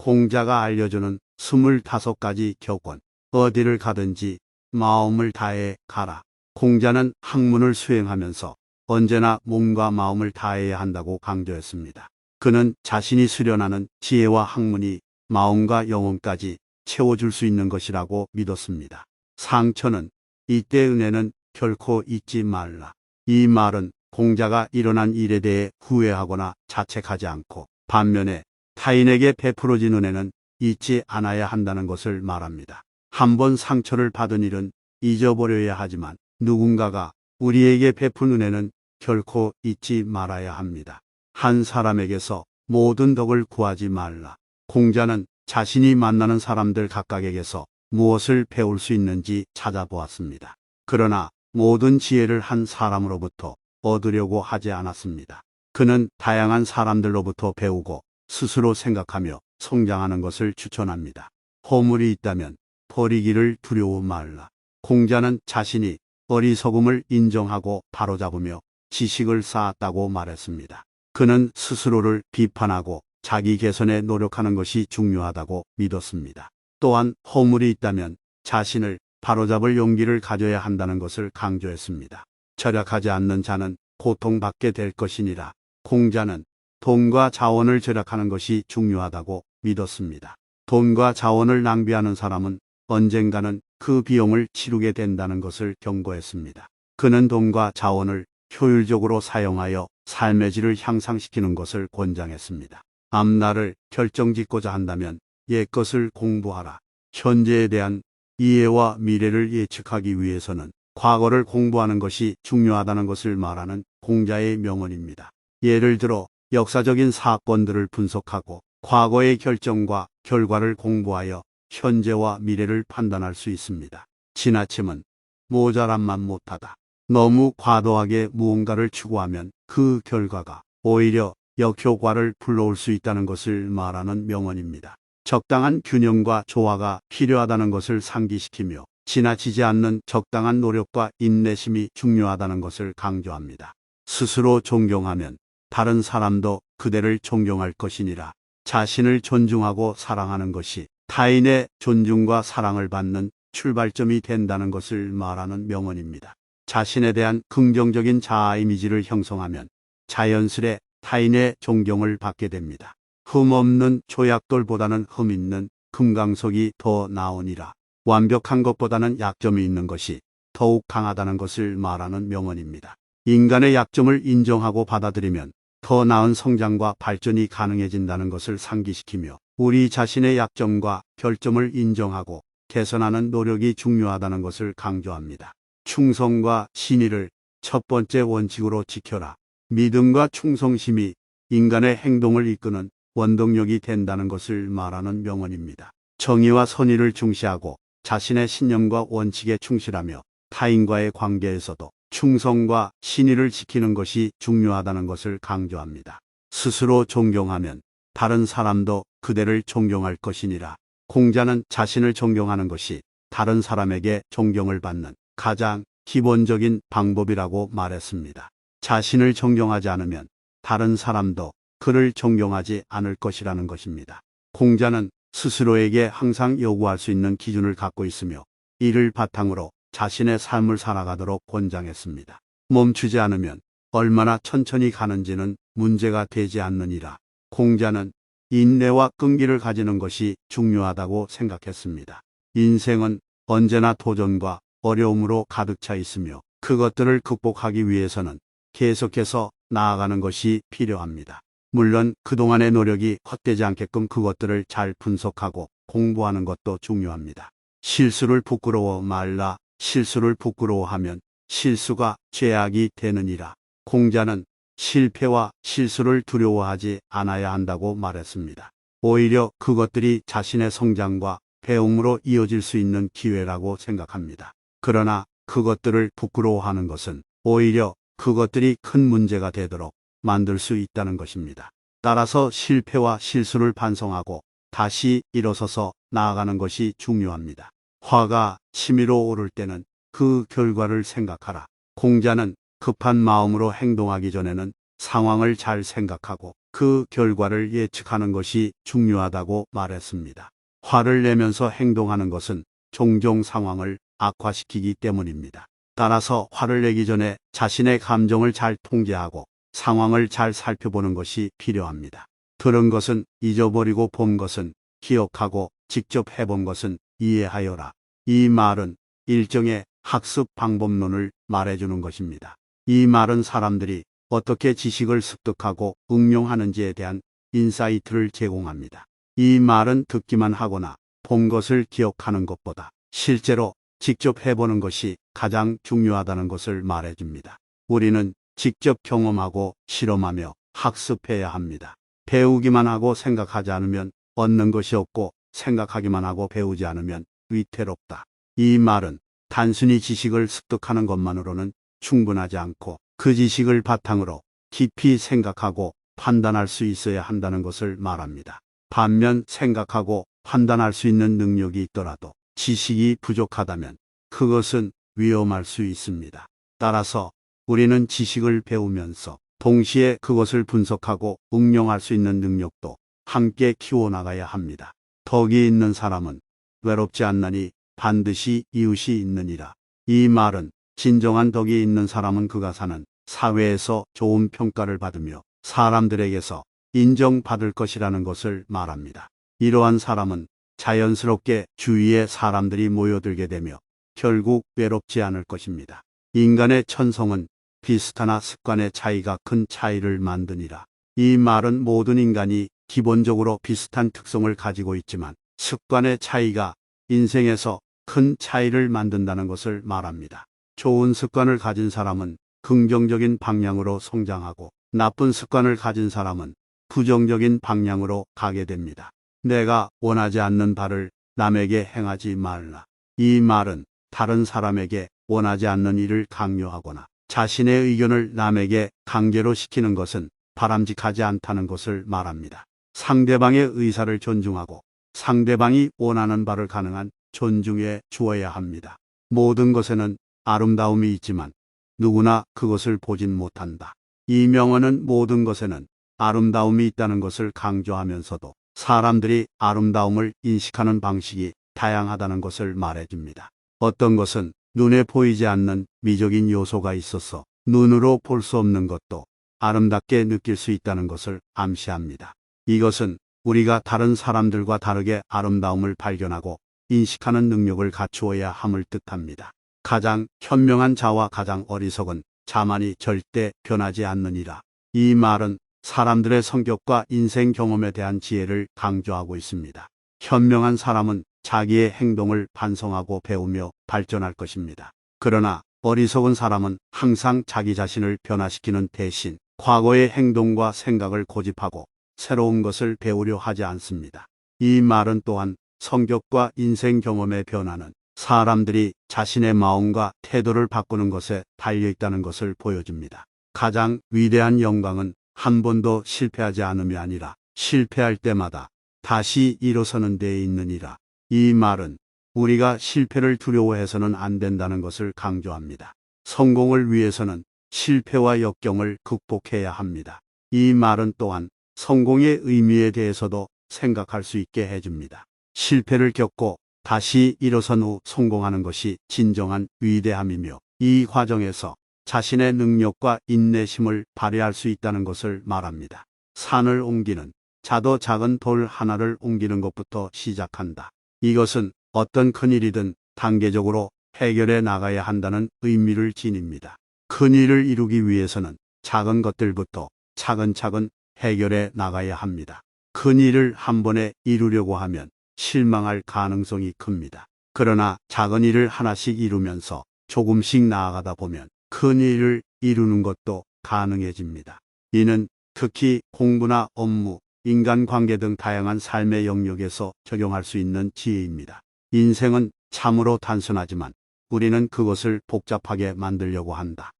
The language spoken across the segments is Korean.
공자가 알려주는 25가지 격언. 어디를 가든지 마음을 다해 가라. 공자는 학문을 수행하면서 언제나 몸과 마음을 다해야 한다고 강조했습니다. 그는 자신이 수련하는 지혜와 학문이 마음과 영혼까지 채워줄 수 있는 것이라고 믿었습니다. 상처는 이때 은혜는 결코 잊지 말라. 이 말은 공자가 일어난 일에 대해 후회하거나 자책하지 않고 반면에 타인에게 베풀어진 은혜는 잊지 않아야 한다는 것을 말합니다. 한번 상처를 받은 일은 잊어버려야 하지만 누군가가 우리에게 베푼 은혜는 결코 잊지 말아야 합니다. 한 사람에게서 모든 덕을 구하지 말라. 공자는 자신이 만나는 사람들 각각에게서 무엇을 배울 수 있는지 찾아보았습니다. 그러나 모든 지혜를 한 사람으로부터 얻으려고 하지 않았습니다. 그는 다양한 사람들로부터 배우고 스스로 생각하며 성장하는 것을 추천합니다. 허물이 있다면 버리기를 두려워 말라. 공자는 자신이 어리석음을 인정하고 바로잡으며 지식을 쌓았다고 말했습니다. 그는 스스로를 비판하고 자기 개선에 노력하는 것이 중요하다고 믿었습니다. 또한 허물이 있다면 자신을 바로잡을 용기를 가져야 한다는 것을 강조했습니다. 절약하지 않는 자는 고통받게 될 것이니라. 공자는 돈과 자원을 절약하는 것이 중요하다고 믿었습니다. 돈과 자원을 낭비하는 사람은 언젠가는 그 비용을 치르게 된다는 것을 경고했습니다. 그는 돈과 자원을 효율적으로 사용하여 삶의 질을 향상시키는 것을 권장했습니다. 앞날을 결정짓고자 한다면 옛것을 공부하라. 현재에 대한 이해와 미래를 예측하기 위해서는 과거를 공부하는 것이 중요하다는 것을 말하는 공자의 명언입니다. 예를 들어 역사적인 사건들을 분석하고 과거의 결정과 결과를 공부하여 현재와 미래를 판단할 수 있습니다. 지나침은 모자람만 못하다. 너무 과도하게 무언가를 추구하면 그 결과가 오히려 역효과를 불러올 수 있다는 것을 말하는 명언입니다. 적당한 균형과 조화가 필요하다는 것을 상기시키며 지나치지 않는 적당한 노력과 인내심이 중요하다는 것을 강조합니다. 스스로 존경하면 다른 사람도 그대를 존경할 것이니라. 자신을 존중하고 사랑하는 것이 타인의 존중과 사랑을 받는 출발점이 된다는 것을 말하는 명언입니다. 자신에 대한 긍정적인 자아 이미지를 형성하면 자연스레 타인의 존경을 받게 됩니다. 흠 없는 조약돌보다는 흠 있는 금강석이 더 나으니라. 완벽한 것보다는 약점이 있는 것이 더욱 강하다는 것을 말하는 명언입니다. 인간의 약점을 인정하고 받아들이면 더 나은 성장과 발전이 가능해진다는 것을 상기시키며 우리 자신의 약점과 결점을 인정하고 개선하는 노력이 중요하다는 것을 강조합니다. 충성과 신의를 첫 번째 원칙으로 지켜라. 믿음과 충성심이 인간의 행동을 이끄는 원동력이 된다는 것을 말하는 명언입니다. 정의와 선의를 중시하고 자신의 신념과 원칙에 충실하며 타인과의 관계에서도 충성과 신의를 지키는 것이 중요하다는 것을 강조합니다. 스스로 존경하면 다른 사람도 그대를 존경할 것이니라. 공자는 자신을 존경하는 것이 다른 사람에게 존경을 받는 가장 기본적인 방법이라고 말했습니다. 자신을 존경하지 않으면 다른 사람도 그를 존경하지 않을 것이라는 것입니다. 공자는 스스로에게 항상 요구할 수 있는 기준을 갖고 있으며 이를 바탕으로 자신의 삶을 살아가도록 권장했습니다. 멈추지 않으면 얼마나 천천히 가는지는 문제가 되지 않느니라. 공자는 인내와 끈기를 가지는 것이 중요하다고 생각했습니다. 인생은 언제나 도전과 어려움으로 가득 차 있으며 그것들을 극복하기 위해서는 계속해서 나아가는 것이 필요합니다. 물론 그동안의 노력이 헛되지 않게끔 그것들을 잘 분석하고 공부하는 것도 중요합니다. 실수를 부끄러워 말라. 실수를 부끄러워하면 실수가 죄악이 되느니라. 공자는 실패와 실수를 두려워하지 않아야 한다고 말했습니다. 오히려 그것들이 자신의 성장과 배움으로 이어질 수 있는 기회라고 생각합니다. 그러나 그것들을 부끄러워하는 것은 오히려 그것들이 큰 문제가 되도록 만들 수 있다는 것입니다. 따라서 실패와 실수를 반성하고 다시 일어서서 나아가는 것이 중요합니다. 화가 치밀어 오를 때는 그 결과를 생각하라. 공자는 급한 마음으로 행동하기 전에는 상황을 잘 생각하고 그 결과를 예측하는 것이 중요하다고 말했습니다. 화를 내면서 행동하는 것은 종종 상황을 악화시키기 때문입니다. 따라서 화를 내기 전에 자신의 감정을 잘 통제하고 상황을 잘 살펴보는 것이 필요합니다. 들은 것은 잊어버리고 본 것은 기억하고 직접 해본 것은 이해하여라. 이 말은 일종의 학습 방법론을 말해주는 것입니다. 이 말은 사람들이 어떻게 지식을 습득하고 응용하는지에 대한 인사이트를 제공합니다. 이 말은 듣기만 하거나 본 것을 기억하는 것보다 실제로 직접 해보는 것이 가장 중요하다는 것을 말해줍니다. 우리는 직접 경험하고 실험하며 학습해야 합니다. 배우기만 하고 생각하지 않으면 얻는 것이 없고 생각하기만 하고 배우지 않으면 위태롭다. 이 말은 단순히 지식을 습득하는 것만으로는 충분하지 않고 그 지식을 바탕으로 깊이 생각하고 판단할 수 있어야 한다는 것을 말합니다. 반면 생각하고 판단할 수 있는 능력이 있더라도 지식이 부족하다면 그것은 위험할 수 있습니다. 따라서 우리는 지식을 배우면서 동시에 그것을 분석하고 응용할 수 있는 능력도 함께 키워나가야 합니다. 덕이 있는 사람은 외롭지 않나니 반드시 이웃이 있느니라. 이 말은 진정한 덕이 있는 사람은 그가 사는 사회에서 좋은 평가를 받으며 사람들에게서 인정받을 것이라는 것을 말합니다. 이러한 사람은 자연스럽게 주위에 사람들이 모여들게 되며 결국 외롭지 않을 것입니다. 인간의 천성은 비슷하나 습관의 차이가 큰 차이를 만드니라. 이 말은 모든 인간이 기본적으로 비슷한 특성을 가지고 있지만 습관의 차이가 인생에서 큰 차이를 만든다는 것을 말합니다. 좋은 습관을 가진 사람은 긍정적인 방향으로 성장하고 나쁜 습관을 가진 사람은 부정적인 방향으로 가게 됩니다. 내가 원하지 않는 바를 남에게 행하지 말라. 이 말은 다른 사람에게 원하지 않는 일을 강요하거나 자신의 의견을 남에게 강제로 시키는 것은 바람직하지 않다는 것을 말합니다. 상대방의 의사를 존중하고 상대방이 원하는 바를 가능한 존중해 주어야 합니다. 모든 것에는 아름다움이 있지만 누구나 그것을 보진 못한다. 이 명언은 모든 것에는 아름다움이 있다는 것을 강조하면서도 사람들이 아름다움을 인식하는 방식이 다양하다는 것을 말해줍니다. 어떤 것은 눈에 보이지 않는 미적인 요소가 있어서 눈으로 볼 수 없는 것도 아름답게 느낄 수 있다는 것을 암시합니다. 이것은 우리가 다른 사람들과 다르게 아름다움을 발견하고 인식하는 능력을 갖추어야 함을 뜻합니다. 가장 현명한 자와 가장 어리석은 자만이 절대 변하지 않느니라. 이 말은 사람들의 성격과 인생 경험에 대한 지혜를 강조하고 있습니다. 현명한 사람은 자기의 행동을 반성하고 배우며 발전할 것입니다. 그러나 어리석은 사람은 항상 자기 자신을 변화시키는 대신 과거의 행동과 생각을 고집하고 새로운 것을 배우려 하지 않습니다. 이 말은 또한 성격과 인생 경험의 변화는 사람들이 자신의 마음과 태도를 바꾸는 것에 달려있다는 것을 보여줍니다. 가장 위대한 영광은 한 번도 실패하지 않음이 아니라 실패할 때마다 다시 일어서는 데에 있느니라. 이 말은 우리가 실패를 두려워해서는 안 된다는 것을 강조합니다. 성공을 위해서는 실패와 역경을 극복해야 합니다. 이 말은 또한 성공의 의미에 대해서도 생각할 수 있게 해줍니다. 실패를 겪고 다시 일어선 후 성공하는 것이 진정한 위대함이며 이 과정에서 자신의 능력과 인내심을 발휘할 수 있다는 것을 말합니다. 산을 옮기는 자도 작은 돌 하나를 옮기는 것부터 시작한다. 이것은 어떤 큰일이든 단계적으로 해결해 나가야 한다는 의미를 지닙니다. 큰일을 이루기 위해서는 작은 것들부터 차근차근 해결해 나가야 합니다. 큰일을 한 번에 이루려고 하면 실망할 가능성이 큽니다. 그러나 작은 일을 하나씩 이루면서 조금씩 나아가다 보면 큰 일을 이루는 것도 가능해집니다. 이는 특히 공부나 업무, 인간관계 등 다양한 삶의 영역에서 적용할 수 있는 지혜입니다. 인생은 참으로 단순하지만 우리는 그것을 복잡하게 만들려고 한다.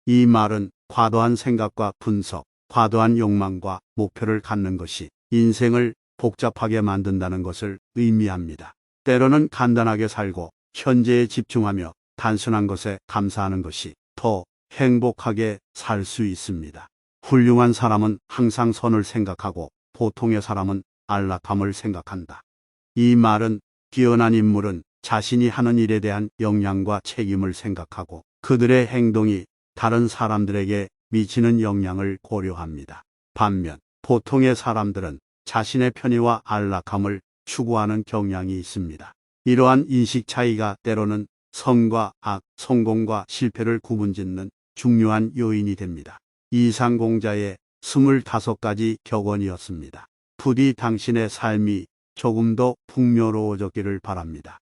이 말은 과도한 생각과 분석, 과도한 욕망과 목표를 갖는 것이 인생을 복잡하게 만든다는 것을 의미합니다. 때로는 간단하게 살고 현재에 집중하며 단순한 것에 감사하는 것이 더 행복하게 살 수 있습니다. 훌륭한 사람은 항상 선을 생각하고 보통의 사람은 안락함을 생각한다. 이 말은 뛰어난 인물은 자신이 하는 일에 대한 역량과 책임을 생각하고 그들의 행동이 다른 사람들에게 미치는 영향을 고려합니다. 반면 보통의 사람들은 자신의 편의와 안락함을 추구하는 경향이 있습니다. 이러한 인식 차이가 때로는 선과 악, 성공과 실패를 구분짓는 중요한 요인이 됩니다. 이상공자의 25가지 격언이었습니다. 부디 당신의 삶이 조금 더 풍요로워졌기를 바랍니다.